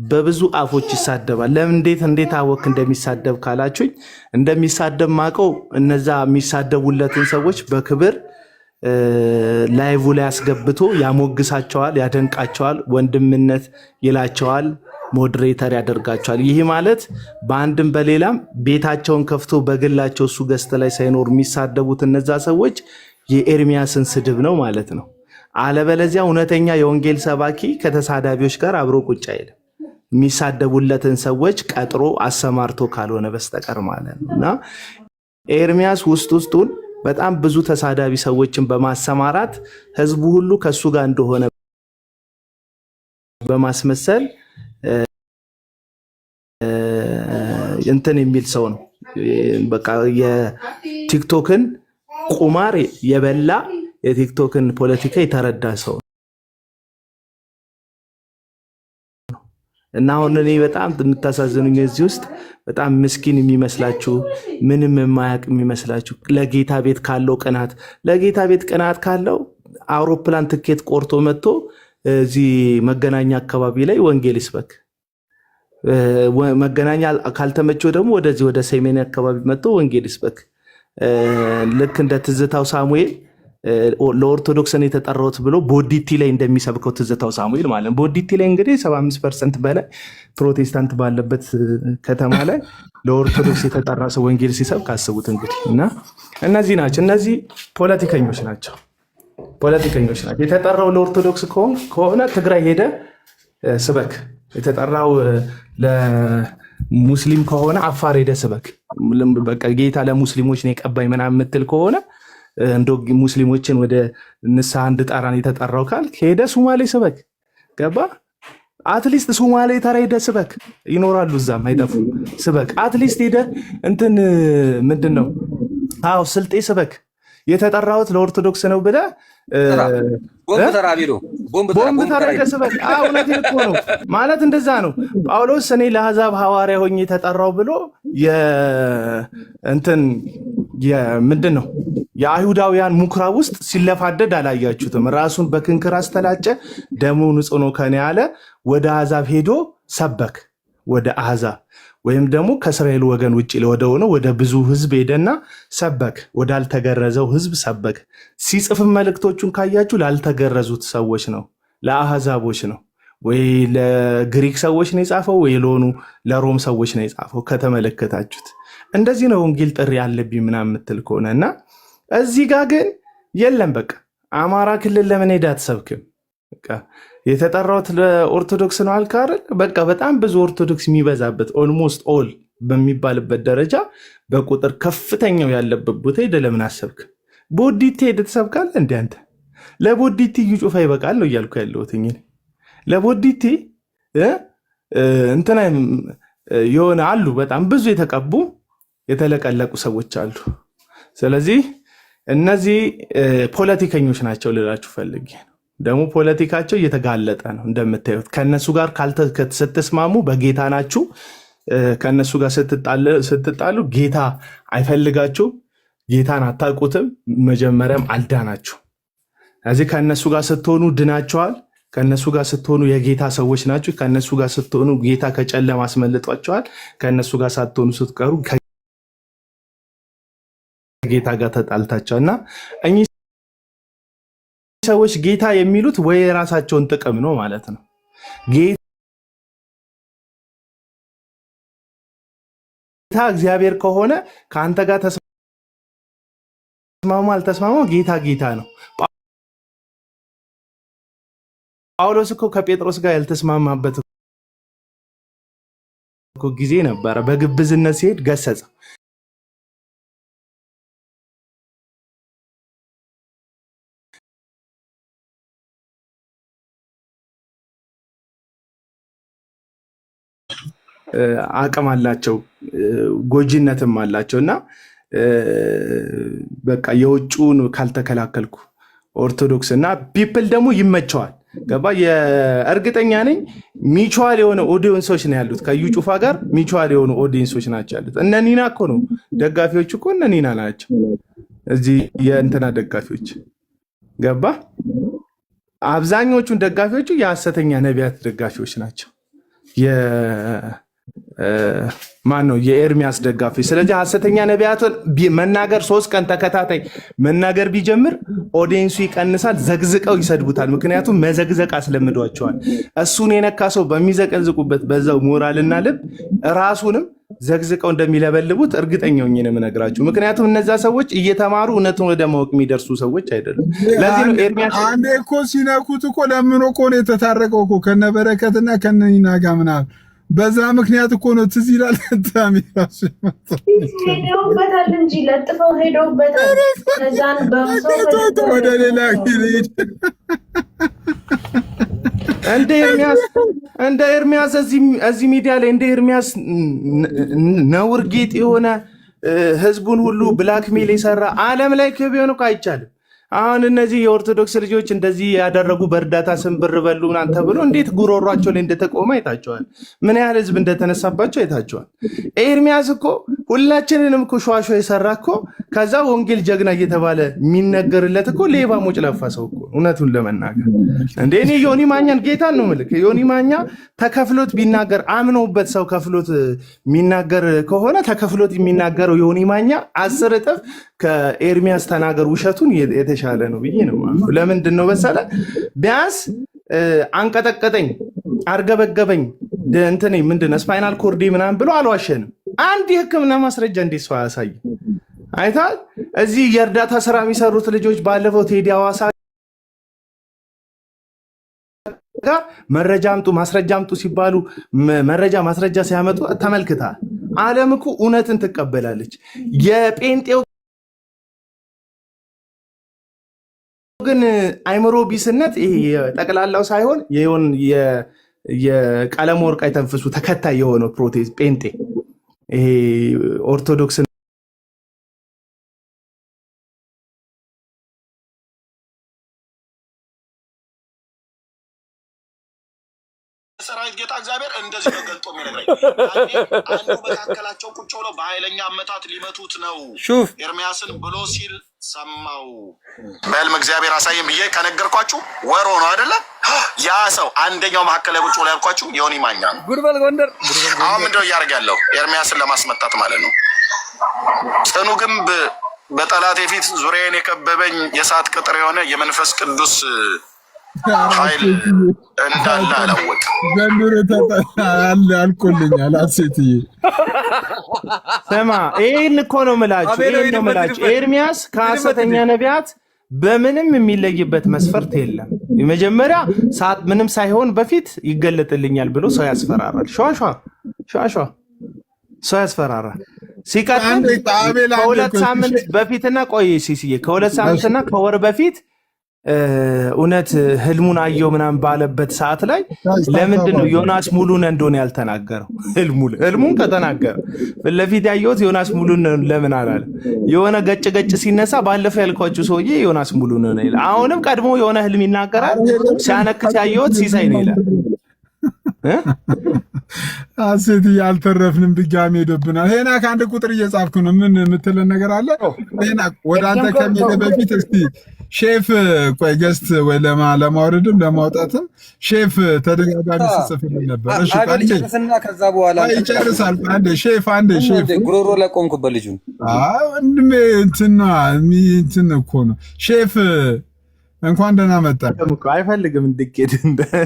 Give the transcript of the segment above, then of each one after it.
በብዙ አፎች ይሳደባል። ለምን እንዴት አወክ እንደሚሳደብ ካላችሁኝ እንደሚሳደብ ማቀው እነዛ የሚሳደቡለትን ሰዎች በክብር ላይቭ ላይ አስገብቶ ያሞግሳቸዋል፣ ያደንቃቸዋል፣ ወንድምነት ይላቸዋል፣ ሞዴሬተር ያደርጋቸዋል። ይህ ማለት በአንድም በሌላም ቤታቸውን ከፍቶ በግላቸው እሱ ገስት ላይ ሳይኖር የሚሳደቡት እነዛ ሰዎች የኤርሚያስን ስድብ ነው ማለት ነው። አለበለዚያ እውነተኛ የወንጌል ሰባኪ ከተሳዳቢዎች ጋር አብሮ ቁጭ አይልም። የሚሳደቡለትን ሰዎች ቀጥሮ አሰማርቶ ካልሆነ በስተቀር ማለት ነው። እና ኤርሚያስ ውስጡን በጣም ብዙ ተሳዳቢ ሰዎችን በማሰማራት ህዝቡ ሁሉ ከሱ ጋር እንደሆነ በማስመሰል እንትን የሚል ሰው ነው። በቃ የቲክቶክን ቁማር የበላ የቲክቶክን ፖለቲካ የተረዳ ሰው እና አሁን እኔ በጣም የምታሳዝኑኝ እዚህ ውስጥ በጣም ምስኪን የሚመስላችሁ ምንም የማያውቅ የሚመስላችሁ ለጌታ ቤት ካለው አውሮፕላን ትኬት ቆርጦ መጥቶ እዚህ መገናኛ አካባቢ ላይ ወንጌል ይስበክ። መገናኛ ካልተመቸው ደግሞ ወደዚህ ወደ ሰሜን አካባቢ መጥቶ ወንጌል ይስበክ። ልክ እንደ ትዝታው ሳሙኤል ለኦርቶዶክስ ነው የተጠራሁት ብሎ ቦዲቲ ላይ እንደሚሰብከው ትዝታው ሳሙኤል ማለት ነው። ቦዲቲ ላይ እንግዲህ 75% በላይ ፕሮቴስታንት ባለበት ከተማ ላይ ለኦርቶዶክስ የተጠራ ሰው ወንጌል ሲሰብክ አስቡት እንግዲህ። እና እነዚህ ፖለቲከኞች ናቸው። የተጠራው ለኦርቶዶክስ ከሆነ ትግራይ ሄደ ስበክ። የተጠራው ለሙስሊም ከሆነ አፋር ሄደ ስበክ። በቃ ጌታ ለሙስሊሞች ነው የቀባኝ ምናምን የምትል ከሆነ እንዶ ሙስሊሞችን ወደ ንስሐ እንድጠራን የተጠራው ካል ሄደ ሱማሌ ስበክ። ገባ? አትሊስት ሱማሌ ተራ ሄደ ስበክ። ይኖራሉ እዛም አይጠፉ። ስበክ አትሊስት ሄደ እንትን ምንድነው ስልጤ ስበክ። የተጠራሁት ለኦርቶዶክስ ነው ብለህ ቦምብ ተራ ሄደ ስበክ። እውነቴን እኮ ነው ማለት እንደዛ ነው። ጳውሎስ እኔ ለአሕዛብ ሐዋርያ ሆኜ የተጠራው ብሎ እንትን ምንድን ነው የአይሁዳውያን ምኩራብ ውስጥ ሲለፋደድ አላያችሁትም? ራሱን በክንክር አስተላጨ፣ ደሙ ንጹሕ ነው ከኔ ያለ ወደ አሕዛብ ሄዶ ሰበክ። ወደ አሕዛብ ወይም ደግሞ ከእስራኤል ወገን ውጭ ወደ ሆነው ወደ ብዙ ሕዝብ ሄደና ሰበክ። ወዳልተገረዘው ሕዝብ ሰበክ። ሲጽፍም መልእክቶቹን ካያችሁ ላልተገረዙት ሰዎች ነው፣ ለአሕዛቦች ነው። ወይ ለግሪክ ሰዎች ነው የጻፈው፣ ወይ ለሮም ሰዎች ነው የጻፈው። ከተመለከታችሁት እንደዚህ ነው ወንጌል ጥሪ ያለብኝ ምናምን የምትል ከሆነ እና እዚህ ጋር ግን የለም። በቃ አማራ ክልል ለምን ሄዳ አትሰብክም? በቃ የተጠራሁት ለኦርቶዶክስ ነው አልክ አይደል? በቃ በጣም ብዙ ኦርቶዶክስ የሚበዛበት ኦልሞስት ኦል በሚባልበት ደረጃ በቁጥር ከፍተኛው ያለበት ቦታ ሄደ ለምን አሰብክ? ቦዲቲ ሄደ ትሰብካለህ እንዴ አንተ? ለቦዲቲ እዩ ጩፋ ይበቃል ነው እያልኩ ያለሁት። ለቦዲቲ እንትና የሆነ አሉ በጣም ብዙ የተቀቡ የተለቀለቁ ሰዎች አሉ። ስለዚህ እነዚህ ፖለቲከኞች ናቸው ልላችሁ ፈልጌ ነው። ደግሞ ፖለቲካቸው እየተጋለጠ ነው እንደምታዩት። ከነሱ ጋር ስትስማሙ በጌታ ናችሁ። ከነሱ ጋር ስትጣሉ ጌታ አይፈልጋችሁ፣ ጌታን አታውቁትም፣ መጀመሪያም አልዳናችሁ። ስለዚህ ከነሱ ጋር ስትሆኑ ድናቸዋል። ከነሱ ጋር ስትሆኑ የጌታ ሰዎች ናችሁ። ከነሱ ጋር ስትሆኑ ጌታ ከጨለማ አስመልጧቸዋል። ከነሱ ጋር ሳትሆኑ ስትቀሩ ጌታ ጋር ተጣልታቸው እና እኚህ ሰዎች ጌታ የሚሉት ወይ የራሳቸውን ጥቅም ነው ማለት ነው። ጌታ እግዚአብሔር ከሆነ ከአንተ ጋር ተስማሙ አልተስማሙ ጌታ ነው። ጳውሎስ እኮ ከጴጥሮስ ጋር ያልተስማማበት ጊዜ ነበረ። በግብዝነት ሲሄድ ገሰጸው። አቅም አላቸው፣ ጎጂነትም አላቸው እና በቃ የውጭውን ካልተከላከልኩ ኦርቶዶክስ እና ፒፕል ደግሞ ይመቸዋል። ገባ? የእርግጠኛ ነኝ ሚቹዋል የሆነ ኦዲየንሶች ነው ያሉት። ከዩ ጩፋ ጋር ሚቹዋል የሆኑ ኦዲየንሶች ናቸው ያሉት። እነ ኒና እኮ ነው ደጋፊዎች እኮ እነ ኒና ናቸው እዚህ የእንትና ደጋፊዎች። ገባ? አብዛኞቹን ደጋፊዎቹ የሐሰተኛ ነቢያት ደጋፊዎች ናቸው። ማን ነው የኤርሚያስ ደጋፊ። ስለዚህ ሐሰተኛ ነቢያትን መናገር 3 ቀን ተከታታይ መናገር ቢጀምር ኦዲየንሱ ይቀንሳል፣ ዘግዝቀው ይሰድቡታል። ምክንያቱም መዘግዘቅ አስለምዷቸዋል። እሱን የነካ ሰው በሚዘቀዝቁበት በዛው ሞራልና ልብ ራሱንም ዘግዝቀው እንደሚለበልቡት እርግጠኛ ሆኜ ነው የምነግራችሁ። ምክንያቱም እነዛ ሰዎች እየተማሩ እውነቱን ወደ ማወቅ የሚደርሱ ሰዎች አይደሉም። ለዚህ ነው ኤርሚያስ አንዴ እኮ ሲነኩት እኮ ለምኖ እኮ ነው የተታረቀው እኮ ከነበረከትና ከነኒና ጋር ምናምን በዛ ምክንያት እኮ ነው ትዝ ይላል። ታሚ ራሱ ሄደውበታል እንጂ ለጥፈው ሄደውበታል። ከዛን በሰው ወደ ሌላ ሄድ እንደ ኤርሚያስ እዚህ ሚዲያ ላይ እንደ ኤርሚያስ ነውር ጌጥ የሆነ ህዝቡን ሁሉ ብላክሜል የሰራ ዓለም ላይ ቢሆን እኮ አይቻልም። አሁን እነዚህ የኦርቶዶክስ ልጆች እንደዚህ ያደረጉ በእርዳታ ስም ብር በሉ ምናምን ተብሎ እንዴት ጉሮሯቸው ላይ እንደተቆመ አይታቸዋል። ምን ያህል ህዝብ እንደተነሳባቸው አይታቸዋል። ኤርሚያስ እኮ ሁላችንንም እኮ ሸዋሸዋ የሰራ እኮ ከዛ ወንጌል ጀግና እየተባለ የሚነገርለት እኮ ሌባ ሞጭ ለፋ ሰው እኮ እውነቱን ለመናገር እንደ እኔ ዮኒ ማኛን ጌታን ነው ምልክ ዮኒ ማኛ ተከፍሎት ቢናገር አምነውበት ሰው ከፍሎት የሚናገር ከሆነ ተከፍሎት የሚናገረው ዮኒ ማኛ 10 እጥፍ ከኤርሚያስ ተናገር ውሸቱን የተሻለ ነው ብዬ ነው። ለምንድን ነው መሰለ ቢያንስ አንቀጠቀጠኝ አርገበገበኝ እንትን ምንድን ነው ስፓይናል ኮርዴ ምናምን ብሎ አልዋሸንም። አንድ የህክምና ማስረጃ እንዴት ሰው ያሳይ አይታል። እዚህ የእርዳታ ስራ የሚሰሩት ልጆች ባለፈው ቴዲ ሐዋሳ ጋር መረጃ አምጡ ማስረጃ አምጡ ሲባሉ መረጃ ማስረጃ ሲያመጡ ተመልክታል። ዓለም እኮ እውነትን ትቀበላለች። የጴንጤው ግን አይምሮ ቢስነት ይሄ ጠቅላላው ሳይሆን የቀለም ወርቅ አይተንፍሱ ተከታይ የሆነው ፕሮቴስት ጴንጤ ይሄ ኦርቶዶክስ ሰራዊት ጌታ እግዚአብሔር እንደዚህ ነው ገልጦ የሚነግረኝ። አንዱ መካከላቸው ቁጭ ብሎ በኃይለኛ አመታት ሊመቱት ነው ኤርሚያስን ብሎ ሲል ሰማው። በህልም እግዚአብሔር አሳየን ብዬ ከነገርኳችሁ ወር ሆኖ አይደለ? ያ ሰው አንደኛው መካከል ላይ ቁጭ ብሎ ያልኳችሁ ዮኒ ማኛ ነው። ጉርበል ጎንደር አሁን ምንድነው እያደረገ ያለው? ኤርሚያስን ለማስመጣት ማለት ነው። ጽኑ ግንብ በጠላቴ ፊት ዙሪያዬን የከበበኝ የእሳት ቅጥር የሆነ የመንፈስ ቅዱስ ኃይል እንዳለ አላወቅ ዘንድሮ ተጣለ አልቆልኛል። አሴትዬ ስማ ይሄን እኮ ነው የምላችሁ። ኤርሚያስ ከሐሰተኛ ነቢያት በምንም የሚለይበት መስፈርት የለም። የመጀመሪያ ሰዓት ምንም ሳይሆን በፊት ይገለጥልኛል ብሎ ሰው ያስፈራራል። ሸዋሸዋ ሰው ያስፈራራል። ሲቀጥል ከሁለት ሳምንት በፊትና ቆይ ሲሲዬ ከሁለት ሳምንትና ከወር በፊት እውነት ህልሙን አየው ምናምን ባለበት ሰዓት ላይ ለምንድን ነው ዮናስ ሙሉነ እንደሆነ ያልተናገረው? ህልሙን ከተናገረ ፊት ለፊት ያየሁት ዮናስ ሙሉነ ለምን አላለ? የሆነ ገጭ ሲነሳ ባለፈው ያልኳችሁ ሰውዬ ዮናስ ሙሉነ ነው ይላል። አሁንም ቀድሞ የሆነ ህልም ይናገራል። ሲያነክስ ያየሁት ሲሳይ ነው ይላል። አሴት ያልተረፍንም ድጋሜ ሄዶብናል። ሄና ከአንድ ቁጥር እየጻፍኩ ነው። ምን የምትለን ነገር አለ? ሄና ወደ አንተ ከሚሄድ በፊት እስቲ ሼፍ ቆይ ገስት ወይ ለማውረድም ለማውጣትም ሼፍ ተደጋጋሚ ስጽፍልኝ ነበር። እሺ ጨርስና ከዛ በኋላ ይጨርሳል። አንዴ ሼፍ ጉሮሮ ላይ ቆምኩበት ልጁን ወንድሜ እንትን እኮ ነው ሼፍ እንኳን ደህና መጣ። አይፈልግም እንድትሄድ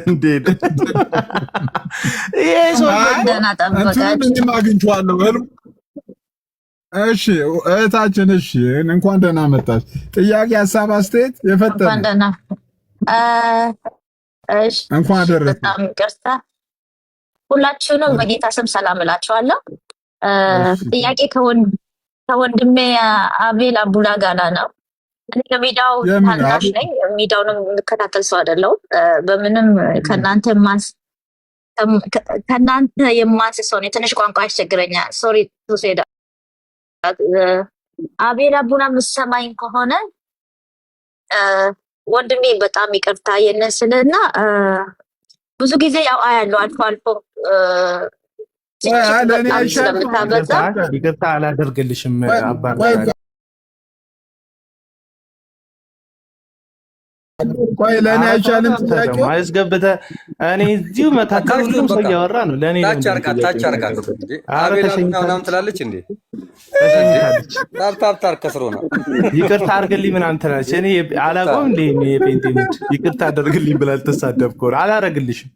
እንደሄደ ይሄ ሰው ደህና ጠብቃችሁ አግኝቼዋለሁ። እሺ እህታችን፣ እሺ እንኳን ደህና መጣች። ጥያቄ፣ ሀሳብ፣ አስተያየት የፈጠረ እንኳን ደህና እሺ፣ እንኳን ደረሰ። በጣም ይቅርታ ሁላችሁንም በጌታ ስም ሰላም እላችኋለሁ። ጥያቄ ከወንድሜ አቤል አቡላ ጋር ነው። እኔ ለሚዲያው ታናሽ ነኝ። ሚዲያውንም የምከታተል ሰው አይደለሁም። በምንም ከእናንተ የማንስ ሰው ነኝ። ትንሽ ቋንቋ ያስቸግረኛል። ሶሪ ቱ ሴ ዳት። አቤል አቡና የምትሰማኝ ከሆነ ወንድሜ በጣም ይቅርታ የነስልና ብዙ ጊዜ ያው አያለው አልፎ ስለምታበዛ ይቅርታ አላደርግልሽም አባባ ቆይ ለእኔ አይቻልም ጥያቄው አስገብተህ እኔ እዚሁ መካከል ሁሉም ሰው እያወራ ነው። ለእኔ ታች አርቃት አቤላ ምናምን ትላለች እንዴ? ታፕ ከስሮ ነው ይቅርታ አድርግልኝ ምናምን ትላለች። እኔ አላውቀውም እንደ የጴንጤ ልጅ ይቅርታ አደርግልኝ ብላ ልትሳደብ ከሆነ አላረግልሽም።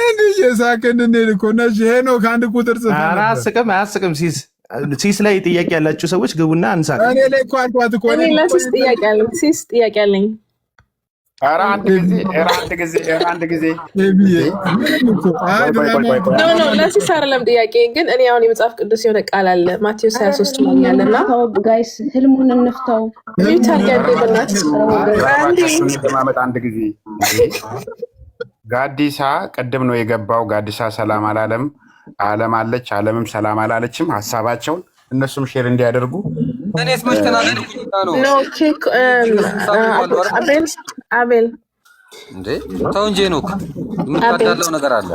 እንዲህ እየሳቅን እንሂድ እኮ እነሱ ሄኖክ አንድ ቁጥር ጽፈህ አያስቅም። ሲስ ላይ ጥያቄ ያላችሁ ሰዎች ግቡና አንሳቅ። እኔ ላይ እኮ አልኳት እኮ እኔ ለሲስ ጥያቄ አለኝ። ኧረ አንድ ጊዜ ለሲስ አይደለም ጥያቄ ግን እኔ አሁን የመጽሐፍ ቅዱስ የሆነ ቃል አለ ማቴዎስ 23 ላይ ያለና ጋይስ ህልሙን እንፍታው። አንድ ጊዜ ጋዲሳ ቅድም ነው የገባው። ጋዲሳ ሰላም አላለም። ዓለም አለች፣ ዓለምም ሰላም አላለችም። ሀሳባቸውን እነሱም ሼር እንዲያደርጉ እኔስ መች ተናገርኩኝ ነው አቤል እንዴ? ተው እንጂ ነው የምታዳለው ነገር አለ።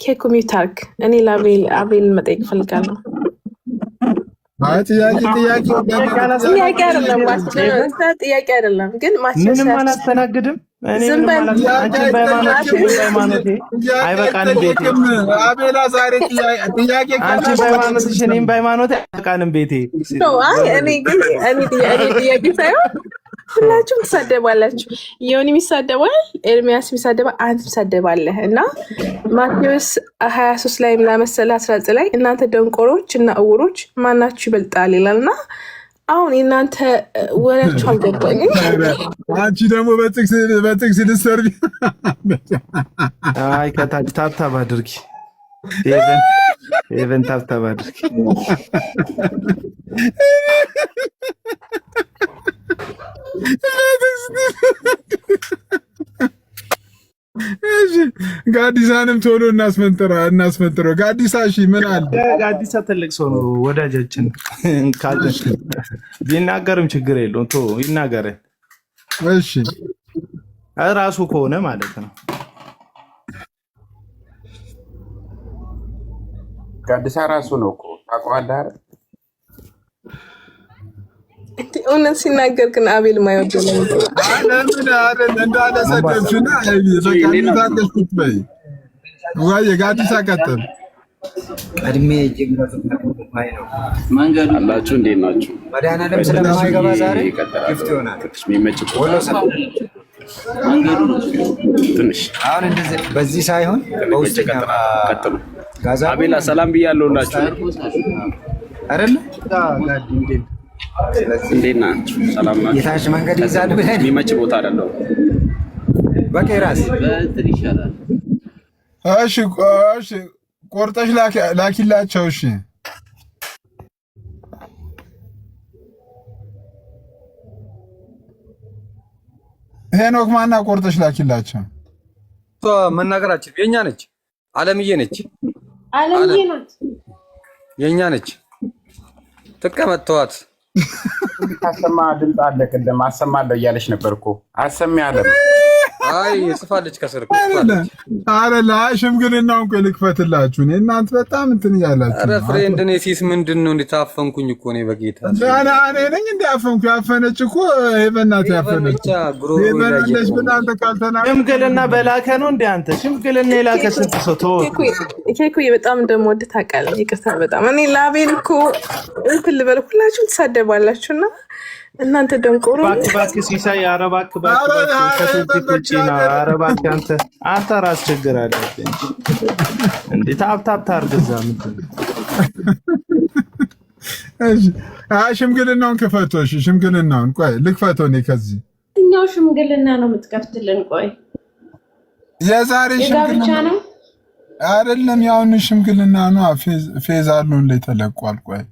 ኬኩ ሚታርክ እኔ ለአቤል መጠየቅ ፈልጋለሁ። ጥያቄ አይደለም ግን ምንም አላስተናግድም። አይበቃንም ቤቴ እኔም በሃይማኖት አይበቃንም ቤቴ። እኔ ጥያቄ ሳይሆን ሁላችሁም ትሳደባላችሁ። ዮኒም ይሳደባል፣ ኤርሚያስ ይሳደባል፣ አንተ ትሳደባለህ እና ማቴዎስ 23 ላይ ምናመሰለ 19 ላይ እናንተ ደንቆሮች እና እውሮች ማናችሁ ይበልጣል ይላልና አሁን እናንተ ወራችሁ አልገባኝም። አንቺ ደግሞ በጥቅስ ልትሰርቢ አይ ከታች ታብታብ አድርጊ። ኤቨን ታብታብ አድርጊ። ጋዲሳንም ቶሎ እናስመንጥረው። ጋዲሳ እሺ ምን አለ? ጋዲሳ ትልቅ ሰው ነው ወዳጃችን። ካለ ቢናገርም ችግር የለውም ቶ ይናገረ። እሺ ራሱ ከሆነ ማለት ነው። ጋዲሳ ራሱ ነው እኮ ታውቀዋለህ አይደል? እውነት ሲናገር ግን አቤል ማይወደው ነው። እንዳለ ሰደብሽና ታገሽኩት በይ ወይ ጋዲሳ ቀጥል። ቀድሜ መንገዱ አላችሁ እንዴት ናችሁ? መድኃኒዓለም ስለማይገባ ዛሬ ክፍት ይሆናል። መንገዱ ትንሽ አሁን እንደዚህ በዚህ ሳይሆን በውስጥ ቀጥሉ። አቤላ ሰላም ብያለሁላችሁ አይደል? እንዴት ናችሁ? ሰላም ናችሁ? የታች መንገድ ይዛል ብለህ የሚመች ቦታ አይደለም። በቃ ራስ እንትን ይሻላል። እሺ ቆርጠሽ ላኪላቸው። እሺ ሄኖክ ማና ቆርጠሽ ላኪላቸው። መናገራችን የኛ ነች፣ አለምዬ ነች፣ የኛ ነች። ተቀመጥ ተዋት። ታሰማ ድምፅ አለ። ቅድም አሰማለሁ እያለች ነበር እኮ አሰሚ አለ። አይ ጽፋለች ከስር አረላ ሽምግልናውን እኮ ልክፈትላችሁ። እናንተ በጣም እንትን እያላችሁ። ኧረ ፍሬንድ እኔ ሲስ ምንድን ነው እንድታፈንኩኝ እኮ ነው በጌታ እኔ ነኝ እንዲያፈንኩ። ያፈነች እኮ በእናትህ ያፈነች ይበላለች። ብናንተ ካልተናገ ሽምግልና በላከ ነው እንደ አንተ ሽምግልና የላከ ስንት ሰው ተወው። ኬኩዬ በጣም እንደምወድ ታውቃለህ። ይቅርታ በጣም እኔ ለአቤል እኮ እንትን ልበል። ሁላችሁም ትሳደባላችሁና እናንተ ደንቆሮ እባክህ ሲሳይ አረባክ ከዚህ ነው። አረባክ አንተ ራስ ችግር አለብህ እንዴ? ታፕ ታርግዛ ምንድን ነው? እሺ ሽምግልናውን ክፈቶ። እሺ ሽምግልናውን ቆይ ልክፈቶ። እኔ ከዚህ እኛው ሽምግልና ነው የምትከፍትልን? ቆይ የዛሬ ሽምግልና ነው አይደለም? ያውን ሽምግልና ነው። ፌዝ አሉ እንደ ተለቋል። ቆይ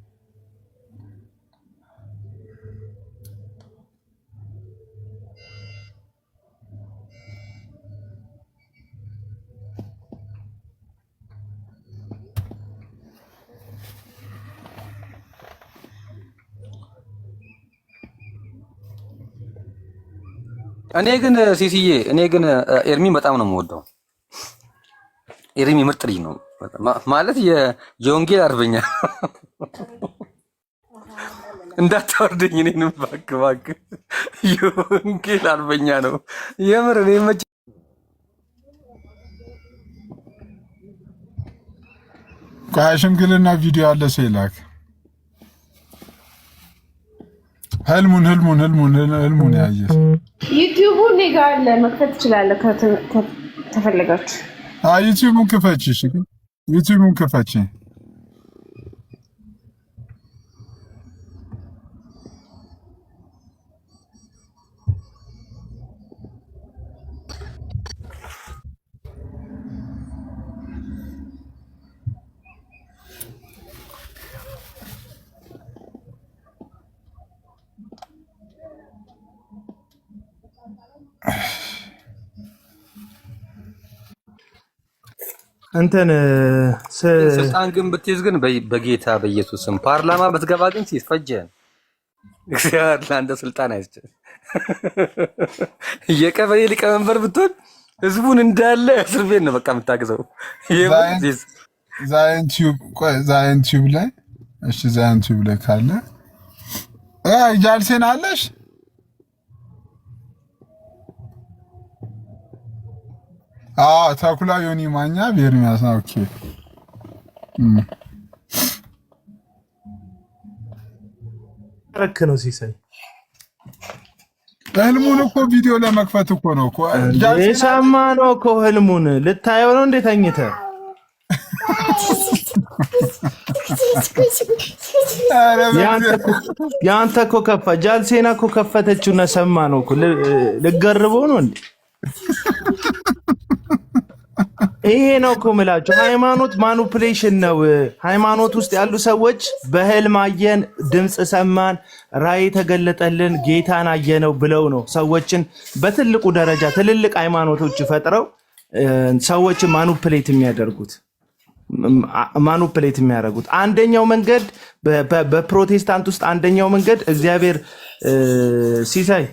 እኔ ግን ሲሲዬ ኤርሚ በጣም ነው የምወደው። ኤርሚ ምርጥ ልጅ ነው ማለት የወንጌል አርበኛ እንዳታወርደኝ እኔንም እባክህ። የወንጌል አርበኛ ነው የምር። እኔ መቼ ሽምግልና ቪዲዮ አለ ሰው ይላክ። ህልሙን ያየህ ዩቲዩቡ እኔ ጋ አለ፣ መክፈት ትችላለህ ከፈለጋችሁ። ዩቲዩቡን ክፈች። እሺ ዩቲዩቡን ክፈች። እንትን ስልጣን ግን ብትይዝ ግን በጌታ በኢየሱስ ስም ፓርላማ ብትገባ ግን ሲፈጀን እግዚአብሔር ለአንተ ስልጣን አይስጥ። የቀበሌ ሊቀመንበር ብትሆን ህዝቡን እንዳለ እስር ቤት ነው በቃ የምታግዘው። ዛይን ቲዩብ ላይ እሺ፣ ዛይን ቲዩብ ላይ ካለ ጃልሴን አለሽ? ተኩላ ዮኒ ማኛ በኤርሚያስ ነው። ኦኬ ረክ ነው ሲሳይ። ህልሙን እኮ ቪዲዮ ለመክፈት እኮ ነው እኮ የሰማ ነው እኮ ህልሙን ልታየው ነው እንዴ ተኝተህ? ያንተ እኮ ከፋ። ጃልሴና እኮ ከፈተችውና ሰማ ነው እኮ ልገርበው ነው እንዴ? ይሄ ነው እኮ የምላቸው። ሃይማኖት ማኒፑሌሽን ነው። ሃይማኖት ውስጥ ያሉ ሰዎች በህልም አየን፣ ድምፅ ሰማን፣ ራእይ ተገለጠልን፣ ጌታን አየነው ብለው ነው ሰዎችን በትልቁ ደረጃ ትልልቅ ሃይማኖቶች ፈጥረው ሰዎችን ማኒፑሌት የሚያደርጉት። አንደኛው መንገድ በፕሮቴስታንት ውስጥ አንደኛው መንገድ እግዚአብሔር ሲሳይ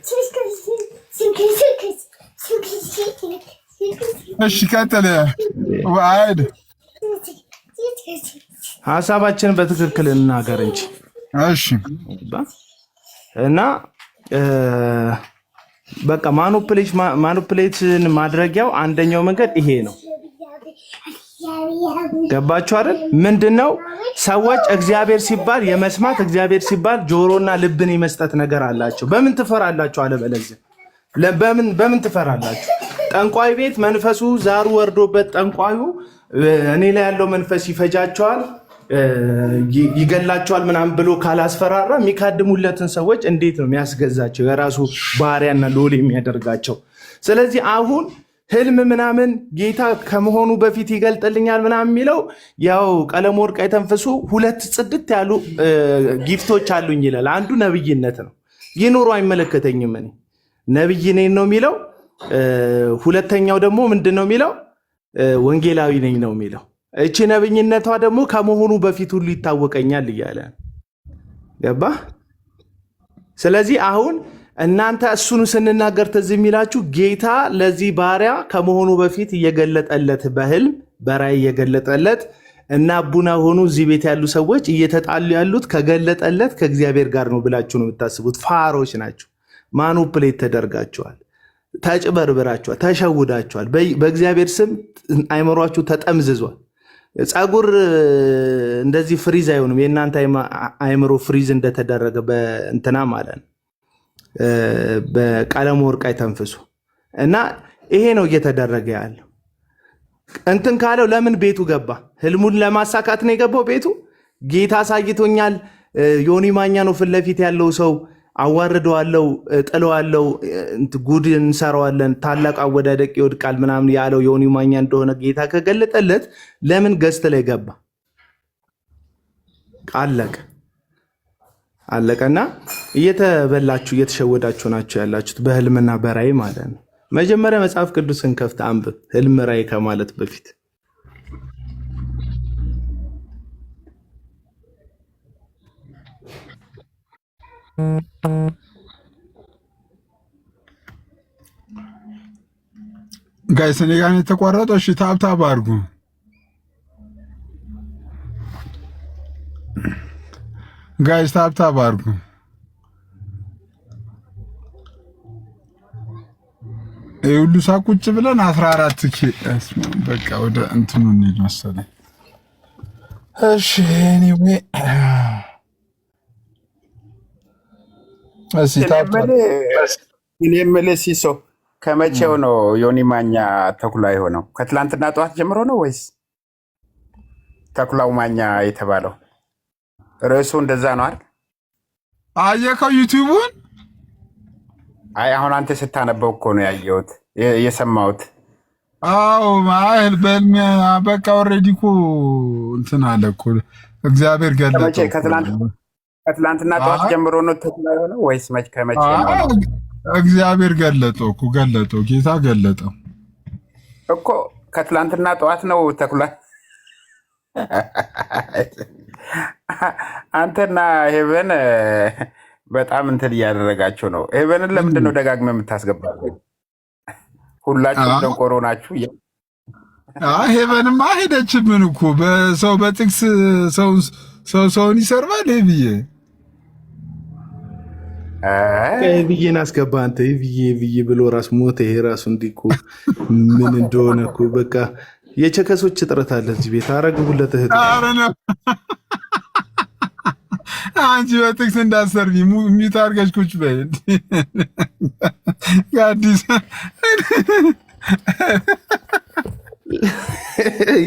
እሺ ቀጥል። አይድ ሐሳባችንን በትክክል እናገር እንጂ እሺ። እና በቃ ማኒፑሌትን ማድረጊያው አንደኛው መንገድ ይሄ ነው። ገባችሁ አይደል? ምንድነው ሰዎች እግዚአብሔር ሲባል የመስማት እግዚአብሔር ሲባል ጆሮና ልብን የመስጠት ነገር አላቸው። በምን ትፈራላችሁ? አለበለዚያ በምን ትፈራላችሁ? ጠንቋይ ቤት መንፈሱ ዛሩ ወርዶበት ጠንቋዩ እኔ ላይ ያለው መንፈስ ይፈጃቸዋል፣ ይገላቸዋል ምናምን ብሎ ካላስፈራራ የሚካድሙለትን ሰዎች እንዴት ነው የሚያስገዛቸው? የራሱ ባሪያና ሎሌ የሚያደርጋቸው። ስለዚህ አሁን ህልም ምናምን ጌታ ከመሆኑ በፊት ይገልጥልኛል ምናምን የሚለው ያው ቀለም ወርቅ የተንፈሱ ሁለት ጽድት ያሉ ጊፍቶች አሉኝ ይላል። አንዱ ነብይነት ነው። ይኖሩ አይመለከተኝም፣ እኔ ነብይ ነኝ ነው የሚለው። ሁለተኛው ደግሞ ምንድን ነው የሚለው? ወንጌላዊ ነኝ ነው የሚለው። እቺ ነብይነቷ ደግሞ ከመሆኑ በፊት ሁሉ ይታወቀኛል እያለ ገባ። ስለዚህ አሁን እናንተ እሱን ስንናገር ትዝ የሚላችሁ ጌታ ለዚህ ባሪያ ከመሆኑ በፊት እየገለጠለት በህልም በራእይ እየገለጠለት እና አቡና ሆኑ እዚህ ቤት ያሉ ሰዎች እየተጣሉ ያሉት ከገለጠለት ከእግዚአብሔር ጋር ነው ብላችሁ ነው የምታስቡት። ፋሮች ናቸው። ማኒፑሌት ተደርጋችኋል፣ ተጭበርብራችኋል፣ ተሸውዳችኋል። በእግዚአብሔር ስም አይምሯችሁ ተጠምዝዟል። ጸጉር እንደዚህ ፍሪዝ አይሆንም። የእናንተ አይምሮ ፍሪዝ እንደተደረገ በእንትና ማለት ነው በቀለም ወርቅ አይተንፍሱ እና ይሄ ነው እየተደረገ ያለው። እንትን ካለው ለምን ቤቱ ገባ? ህልሙን ለማሳካት ነው የገባው ቤቱ። ጌታ አሳይቶኛል፣ ዮኒ ማኛ ነው ፊት ለፊት ያለው ሰው፣ አዋርደዋለው፣ ጥለዋለው፣ ጉድ እንሰራዋለን፣ ታላቅ አወዳደቅ ይወድቃል ምናምን ያለው ዮኒ ማኛ እንደሆነ ጌታ ከገለጠለት ለምን ገዝት ላይ ገባ? አለቀና እየተበላችሁ እየተሸወዳችሁ ናቸው ያላችሁት በህልምና በራእይ ማለት ነው። መጀመሪያ መጽሐፍ ቅዱስን ከፍተ አንብብ ህልም ራእይ ከማለት በፊት። ጋይስ እኔ ጋር የተቋረጠው እሺ፣ ታብታብ አድርጉ ጋይስ፣ ታብታብ አድርጉ። ሁሉ ሳቁጭ ብለን 14 በቃ ወደ እንትኑ እንሂድ መሰለኝ። እሺ ኤኒዌይ እኔ የምልህ ሲሶ ከመቼው ነው ዮኒ ማኛ ተኩላ የሆነው? ከትላንትና ጠዋት ጀምሮ ነው ወይስ ተኩላው ማኛ የተባለው? ርዕሱ እንደዛ ነው አይደል? አየከው ዩቲዩቡን? አይ አሁን አንተ ስታነበው እኮ ነው ያየሁት የሰማሁት። አዎ ማይል በልሚያ በቃ ኦሬዲ እኮ እንትን አለ እኮ እግዚአብሔር ገለጠው። ከትላንትና ጠዋት ጀምሮ ነው ተኩላ የሆነው ወይስ ከመቼ ነው? እግዚአብሔር ገለጠው እኮ ገለጠው፣ ጌታ ገለጠው እኮ ከትላንትና ጠዋት ነው ተኩላ። አንተና ሄቨን በጣም እንትን እያደረጋችሁ ነው። ሄቨንን ለምንድን ነው ደጋግመህ የምታስገባው? ሁላችሁም ደንቆሮ ናችሁ። ሄቨንማ ሄደችብን እኮ በሰው በጥቅስ ሰውን ይሰርባል። ብዬ ብዬን አስገባ አንተ ብዬ ብሎ ራሱ ሞተ። ይሄ ራሱ እንዲህ እኮ ምን እንደሆነ እኮ በቃ የቸከሶች እጥረት አለ እዚህ ቤት። አረግቡለት እህት አንቺ በጥቅስ እንዳሰርቢ ሚት አድርገሽ ቁጭ በይ። አዲስ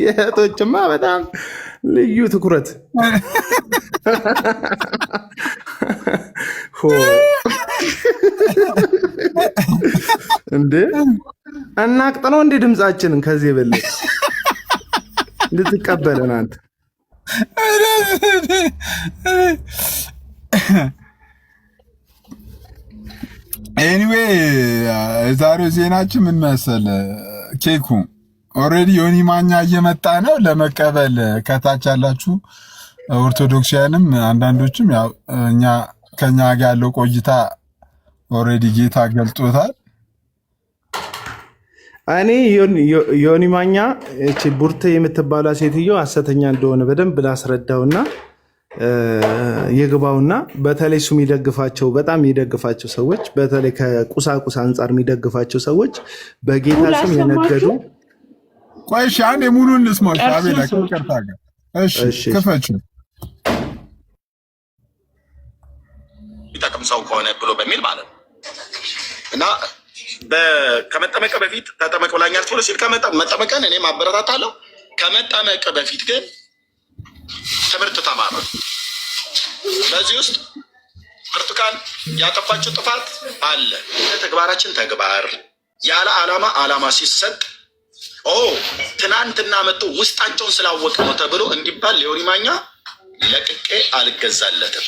የእህቶችማ በጣም ልዩ ትኩረት እንዴ አናቅጥነው እንዴ ድምጻችንን ከዚህ የበለጠ ልትቀበለን አንተ። ኤኒዌይ የዛሬው ዜናችን ምን መሰለህ? ኬኩ ኦልሬዲ ዮኒ ማኛ እየመጣ ነው ለመቀበል። ከታች ያላችሁ ኦርቶዶክሳውያንም አንዳንዶችም ያው ከኛ ጋር ያለው ቆይታ ኦልሬዲ ጌታ ገልጦታል። እኔ ዮኒ ማኛ እቺ ቡርቴ የምትባለው ሴትዮ ሐሰተኛ እንደሆነ በደንብ ላስረዳውና የግባውና በተለይ እሱ የሚደግፋቸው በጣም የሚደግፋቸው ሰዎች በተለይ ከቁሳቁስ አንጻር የሚደግፋቸው ሰዎች በጌታ ስም የነገዱ። ቆይ እሺ አንዴ ሙሉን እንስማው። አቤላ ከቀርታ ጋር እሺ ክፈች ይጠቅም ሰው ከሆነ ብሎ በሚል ማለት ነው እና ከመጠመቅ በፊት ተጠመቅ ብላኛል ብሎ ሲል መጠመቀን እኔ ማበረታታለሁ። ከመጠመቅ በፊት ግን ትምህርት ተማረ። በዚህ ውስጥ ብርቱካን ያጠፋችው ጥፋት አለ። ተግባራችን ተግባር ያለ ዓላማ ሲሰጥ ትናንትና መጥቶ ውስጣቸውን ስላወቀ ነው ተብሎ እንዲባል ዮኒ ማኛ ለቅቄ አልገዛለትም።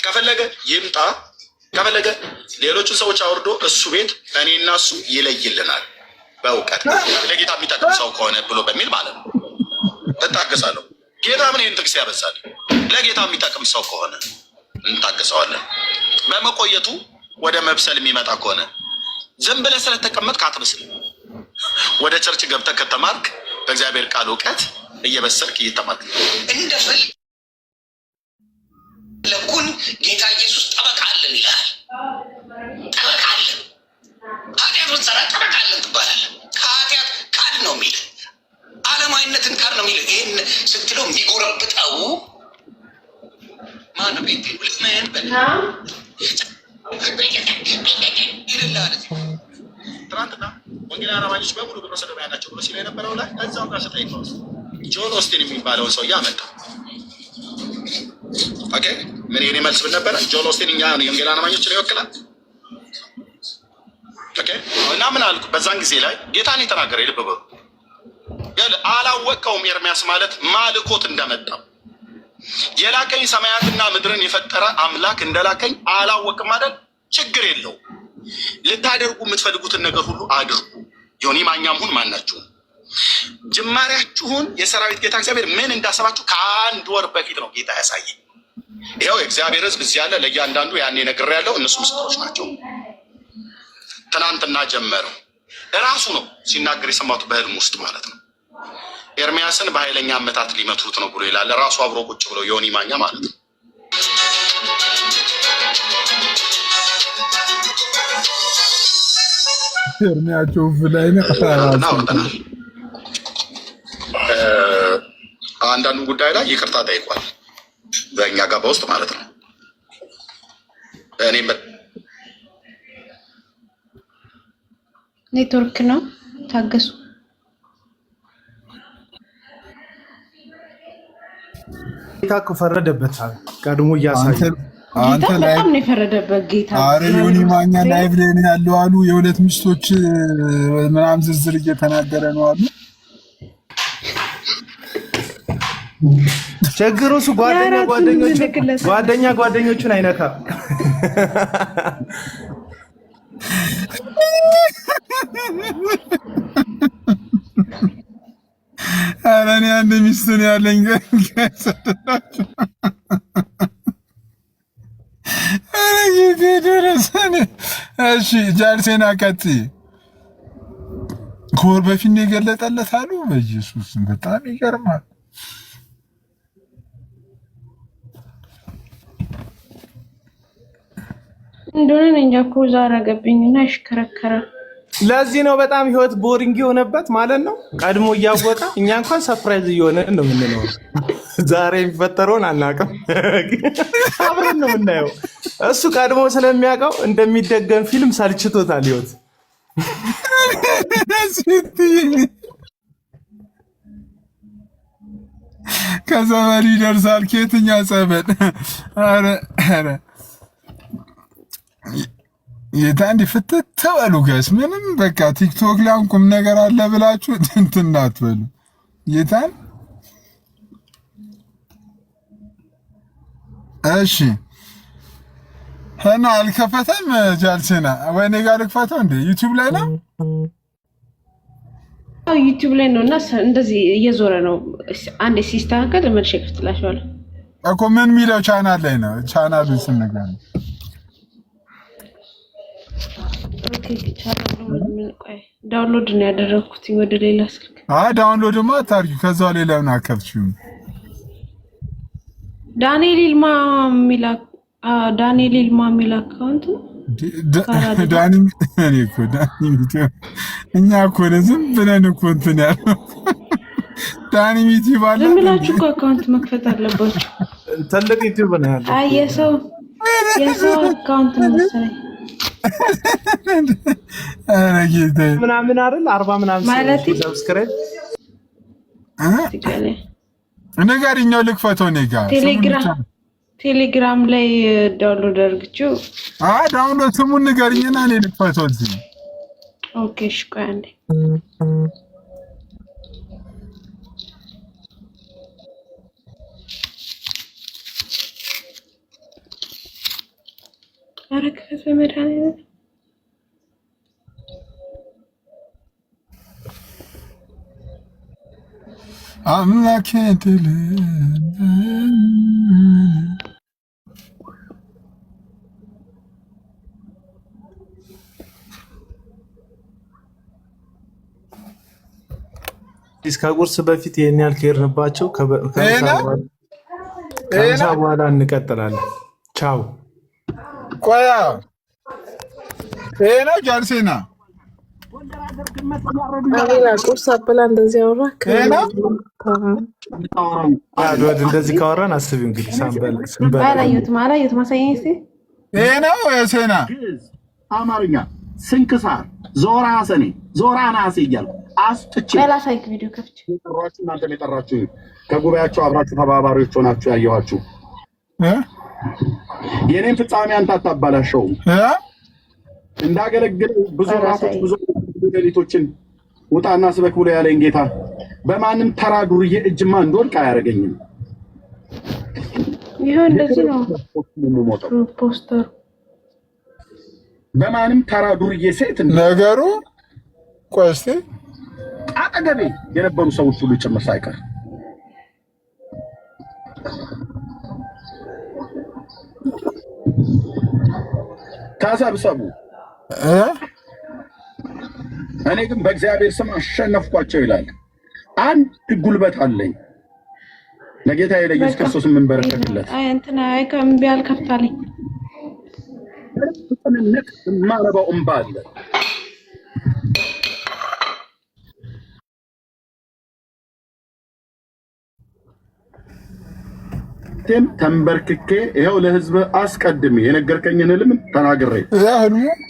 ከፈለገ ይምጣ፣ ከፈለገ ሌሎችን ሰዎች አውርዶ እሱ ቤት እኔና እሱ ይለይልናል። በእውቀት ለጌታ የሚጠቅም ሰው ከሆነ ብሎ በሚል ማለት ነው እታገሳለሁ። ጌታ ምን ይህን ጥቅስ ያበዛል? ለጌታ የሚጠቅም ሰው ከሆነ እንታገሰዋለን። በመቆየቱ ወደ መብሰል የሚመጣ ከሆነ ዝም ብለህ ስለተቀመጥክ አትብስል። ወደ ቸርች ገብተህ ከተማርክ በእግዚአብሔር ቃል እውቀት እየበሰልክ እየተማርክ ለኩን ጌታ ኢየሱስ ጠበቃ አለን ይላል። ጠበቃ አለን፣ ኃጢአት ብትሰራ ጠበቃ አለን ትባላለህ። ከኃጢአት ካድ ነው የሚል ዓለማዊነትን ካድ ነው የሚል። ይህን ስትለው የሚጎረብጠው ማነው? ቤት ምን ይልላል። ትናንትና ወንጌላውያን አማኞች በሙሉ ግብረ ሰዶማውያን ናቸው ብሎ ሲል የነበረው ላይ እዛው ጋር ስጠይቀው ጆን ኦስቲን የሚባለውን ሰውዬ አመጣ። ኦኬ ምን የኔ መልስ ምን ነበረ? ጆን ኦስቲን እኛ የወንጌላውያን አማኞችን ይወክላል። ኦኬ እና ምን አልኩ? በዛን ጊዜ ላይ ጌታን የተናገረ ልብ በሉ። አላወቀውም ኤርሚያስ ማለት ማልኮት እንደመጣው የላከኝ ሰማያትና ምድርን የፈጠረ አምላክ እንደላከኝ አላወቅም አይደል? ችግር የለው። ልታደርጉ የምትፈልጉትን ነገር ሁሉ አድርጉ። ዮኒ ማኛም ሁን ማናችሁም ጅማሬያችሁን የሰራዊት ጌታ እግዚአብሔር ምን እንዳሰባችሁ ከአንድ ወር በፊት ነው ጌታ ያሳየኝ። ይኸው የእግዚአብሔር ሕዝብ እዚህ ያለ ለእያንዳንዱ ያኔ ነግሬያለሁ። እነሱ ምስክሮች ናቸው። ትናንትና ጀመረው እራሱ ነው ሲናገር የሰማሁት በህልም ውስጥ ማለት ነው። ኤርሚያስን በኃይለኛ አመታት ሊመቱት ነው ብሎ ይላል። ራሱ አብሮ ቁጭ ብሎ ዮኒ ማኛ ማለት ነው። እርሚያቸው ላይ ነው አውርተናል። አንዳንዱ ጉዳይ ላይ ይቅርታ ጠይቋል፣ በእኛ ጋር በውስጥ ማለት ነው። እኔ ኔትወርክ ነው፣ ታገሱ። ጌታ እኮ ፈረደበት ቀድሞ እያሳየ አንተ ላይ በጣም ነው የፈረደበት ጌታ። አረ ዮኒ ማኛ ላይቭ ላይ ነው ያለው አሉ። የሁለት ሚስቶች ምናምን ዝርዝር እየተናገረ ነው አሉ። ችግሩ እሱ ጓደኞቹን አይነካም። ኧረ እኔ አንድ ሚስት ነው ያለኝ። እሺ ጃልሴና ቀጥይ። ከወር በፊት ነው የገለጠለት አሉ። በኢየሱስ በጣም ይገርማል። እንደሆነ እንጃ እኮ ዛሬ ገባኝና ይሽከረከራል። ለዚህ ነው በጣም ህይወት ቦሪንግ የሆነበት ማለት ነው። ቀድሞ እያወቀ እኛ እንኳን ሰርፕራይዝ እየሆነ ነው የምንለው። ዛሬ የሚፈጠረውን አናውቅም፣ አብረን ነው የምናየው። እሱ ቀድሞ ስለሚያውቀው እንደሚደገም ፊልም ሰልችቶታል ህይወት። ከዘመን ይደርሳል ከየትኛው ጸበል? ኧረ የታንዲ ፍትት ተበሉ ጋይስ። ምንም በቃ ቲክቶክ ላይ ቁም ነገር አለ ብላችሁ እንትን እንዳትበሉ። የታን እሺ ሄና አልከፈተም። ጃልሴና ወይኔ ጋር ልክፈተው እንዴ? ዩቲዩብ ላይ ነው። አዎ ዩቲዩብ ላይ ነው። እና እንደዚህ እየዞረ ነው። አንዴ ሲስተካከል መልሼ እከፍትላችኋለሁ እኮ። ምን የሚለው ቻናል ላይ ነው? ቻናሉ ስም ነገር ነው። ኦኬ ቻናሉ ምን? ቆይ ዳውንሎድ ነው ያደረኩት ወደ ሌላ ስልክ። ዳውንሎድማ አታርጊው። ከዛው ሌላ ነው አከፍቺው። ዳንኤል ይልማ ሚላ ዳንኤል ይልማ ሚላ አካውንት ዳኒ እኔ እኮ ዳኒ እኛ እኮ ዝም ብለን እኮ እንትን ያለው ዳኒ ሚቲ ባለ ዝም ብላችሁ እኮ አካውንት መክፈት አለባችሁ። ትልቅ ዩቲዩብ ነው ያለው። አይ የሰው አካውንት ነው መሰለኝ። አረ ጌታ ምናምን አይደል 40 ምናምን ማለት ሰብስክራይብ ነገርኛው ልክፈተው ነው ጋር ቴሌግራም ላይ ዳውንሎድ አድርግችሁ። ዳውንሎድ ስሙን ንገሪኝና እኔ ልክፈተው እዚህ። ኦኬ እሺ ቆይ አንዴ አረከፈ በመድኃኒዓለም አምላኬ ድል እስከ ቁርስ በፊት ይሄን ያህል ከሄድንባቸው ከዛ በኋላ እንቀጥላለን። ቻው ቆያ ይሄ ነው ጃልሴና አቤላ ቁርስ አበላ እንደዚህ አወራ እንደዚህ ካወራን አስቢው እንግዲህ ሳንበል አላየሁትም ማሳየኝ እስኪ። ይሄ ነው ሴና አማርኛ ስንክሳር ዞራ ሰኔ ዞራ ናሴ እያልኩ አስጥቼ ላሳይክ ቪዲዮ ከፍቼ እናንተ የጠራችሁ ከጉባኤያቸው አብራችሁ ተባባሪዎች ሆናችሁ ያየኋችሁ የኔን ፍጻሜ አንተ አታባላሸውም። እንዳገለግል ብዙ ራሶች ብዙ ሌሊቶችን ውጣና ስበክ ብሎ ያለኝ ጌታ በማንም ተራ ዱርዬ እጅማ እንደወድቅ አያደርገኝም። ይሄው እንደዚህ ነው ፖስተር። በማንም ተራ ዱርዬ ሴት ነገሩ ቆይ እስኪ አጠገቤ የነበሩ ሰዎች ሁሉ ጭምር ሳይቀር ተሰብሰቡ። እኔ ግን በእግዚአብሔር ስም አሸነፍኳቸው ይላል። አንድ ጉልበት አለኝ ለጌታዬ ለኢየሱስ ክርስቶስ የምንበረከክለት። አይ እንትና አይ ከምቢ አልከፍታለኝ ማረባው እምባ አለ መብቴን ተንበርክኬ ይኸው ለህዝብ አስቀድሜ የነገርከኝን ህልም ተናግሬ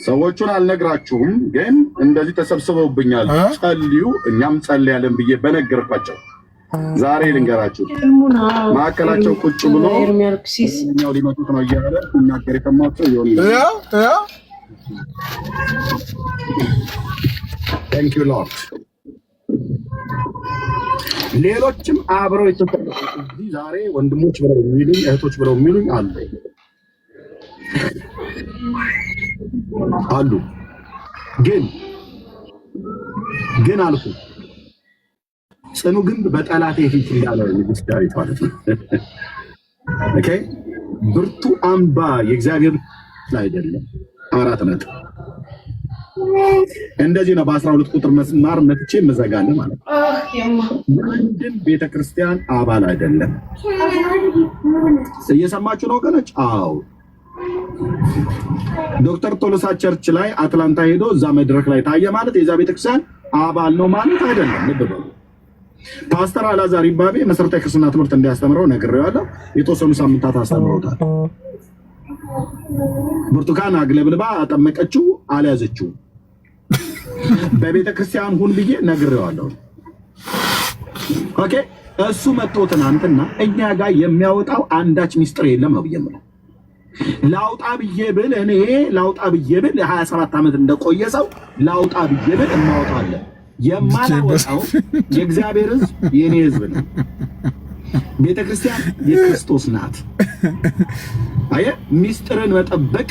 ሰዎቹን አልነግራችሁም፣ ግን እንደዚህ ተሰብስበውብኛል ጸልዩ፣ እኛም ጸልያለን ብዬ በነገርኳቸው ዛሬ ልንገራችሁ። ማዕከላቸው ቁጭ ብሎ ኛው ሊመጡት ነው እያለ ሲናገር የሰማቸው ይሆን። ታንክ ዩ ሎርድ። ሌሎችም አብረው የተጠቀሙ እዚህ ዛሬ ወንድሞች ብለው የሚሉኝ እህቶች ብለው የሚሉኝ አሉ። ግን አልኩ ጽኑ ግንብ በጠላቴ ፊት እንዳለ ንጉሥ ዳዊት ማለት ነው። ኦኬ ብርቱ አምባ የእግዚአብሔር አይደለም። 4 ነጥብ እንደዚህ ነው። በ12 ቁጥር መስማር መጥቼ መዘጋለሁ ማለት ነው። አንድም ቤተክርስቲያን አባል አይደለም። እየሰማችሁ ነው ወገኖች? አዎ ዶክተር ቶሎሳ ቸርች ላይ አትላንታ ሄዶ እዛ መድረክ ላይ ታየ ማለት የዛ ቤተክርስቲያን አባል ነው ማለት አይደለም። ልብ በሉ። ፓስተር አላዛር ይባቤ መሰረታዊ ክርስትና ትምህርት እንዲያስተምረው ነግሬዋለሁ። የተወሰኑ ሳምንታት አስተምረውታል። ብርቱካን አግለብልባ አጠመቀችው፣ አልያዘችው። በቤተ ክርስቲያን ሁን ብዬ ነግሬዋለሁ። ኦኬ እሱ መጥቶ ትናንትና እኛ ጋር የሚያወጣው አንዳች ሚስጥር የለም ነው ብዬ ላውጣ ብዬ ብል 27 ዓመት እንደቆየ ሰው ላውጣ ብዬ ብል እማወጣለሁ። የማላወጣው የእግዚአብሔር ሕዝብ የኔ ሕዝብ ነው። ቤተክርስቲያን የክርስቶስ ናት። አየ ሚስጥርን መጠበቅ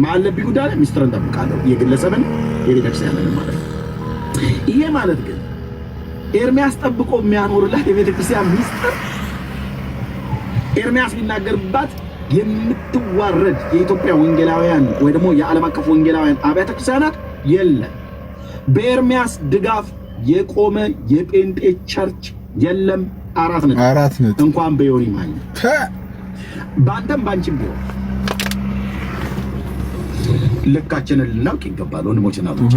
ማለብኝ ጉዳይ ሚስጥርን ጠብቃለሁ፣ የግለሰብን የቤተክርስቲያንን ማለት ነው። ይሄ ማለት ግን ኤርሚያስ ጠብቆ የሚያኖርላት የቤተክርስቲያን ሚስጥር ኤርሚያስ ቢናገርባት የምትዋረድ የኢትዮጵያ ወንጌላውያን ወይ ደግሞ የዓለም አቀፍ ወንጌላውያን አብያተ ክርስቲያናት የለም። በኤርሚያስ ድጋፍ የቆመ የጴንጤ ቸርች የለም። 4 ነጥብ እንኳን በዮኒ ማኛ ባንተም ባንቺም ቢሆን ልካችንን ልናውቅ ይገባል። ወንድሞችና ልጆች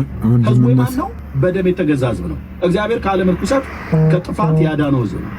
ህዝቡ ማን ነው? በደም የተገዛ ህዝብ ነው። እግዚአብሔር ከዓለም ርኩሰት ከጥፋት ያዳነው ህዝብ ነው።